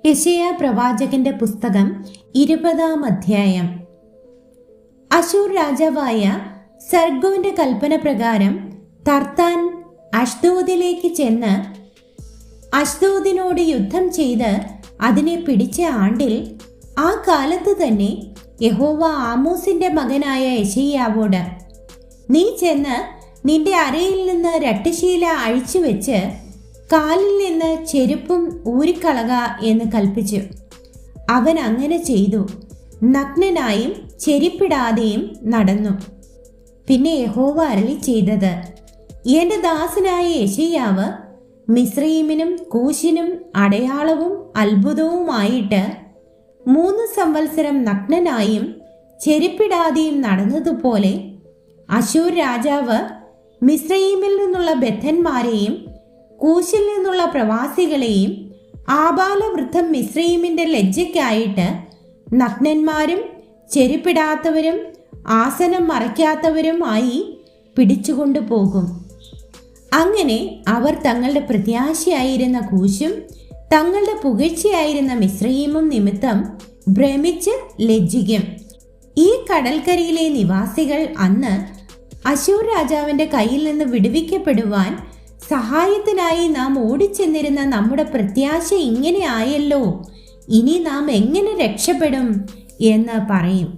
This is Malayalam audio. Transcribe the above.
യെശയ്യാ പ്രവാചകന്റെ പുസ്തകം 20-ാം അധ്യായം. അശൂർ രാജാവായ സർഗോന്റെ കൽപ്പന പ്രകാരം തർത്താൻ അഷ്ദോദിലേക്ക് ചെന്ന് അഷ്ദോദിനോട് യുദ്ധം ചെയ്ത് അതിനെ പിടിച്ച ആണ്ടിൽ ആ കാലത്ത് തന്നെ യഹോവ ആമോസിന്റെ മകനായ യെശയ്യാവോട്, നീ ചെന്ന് നിന്റെ അരയിൽ നിന്ന് രട്ടുശീല അഴിച്ചുവെച്ച് കാലിൽ നിന്ന് ചെരുപ്പും ഊരിക്കളക എന്ന് കൽപ്പിച്ചു. അവൻ അങ്ങനെ ചെയ്തു. നഗ്നനായും ചെരിപ്പിടാതെയും നടന്നു. പിന്നെ യഹോവ അരുളി ചെയ്തത്, എന്റെ ദാസനായ യെശയ്യാവ് മിസ്രയീമിനും കൂശിനും അടയാളവും അത്ഭുതവുമായിട്ട് 3 സംവത്സരം നഗ്നനായും ചെരിപ്പിടാതെയും നടന്നതുപോലെ അശൂർ രാജാവ് മിസ്രയീമിൽ നിന്നുള്ള ബദ്ധന്മാരെയും കൂശിൽ നിന്നുള്ള പ്രവാസികളെയും ആബാലവൃദ്ധം മിസ്രയീമിന്റെ ലജ്ജയ്ക്കായിട്ട് നഗ്നന്മാരും ചെരുപ്പിടാത്തവരും ആസനം മറയ്ക്കാത്തവരുമായി പിടിച്ചുകൊണ്ടു പോകും. അങ്ങനെ അവർ തങ്ങളുടെ പ്രത്യാശയായിരുന്ന കൂശും തങ്ങളുടെ പുകഴ്ചയായിരുന്ന മിസ്രയീമും നിമിത്തം ഭ്രമിച്ച് ലജ്ജിക്കും. ഈ കടൽക്കരയിലെ നിവാസികൾ അന്ന് അശൂർ രാജാവിന്റെ കയ്യിൽ നിന്ന് വിടുവിക്കപ്പെടുവാൻ സഹായത്തിനായി നാം ഓടിച്ചെന്നിരുന്ന നമ്മുടെ പ്രത്യാശ ഇങ്ങനെ ആയല്ലോ, ഇനി നാം എങ്ങനെ രക്ഷപ്പെടും എന്ന് പറയും.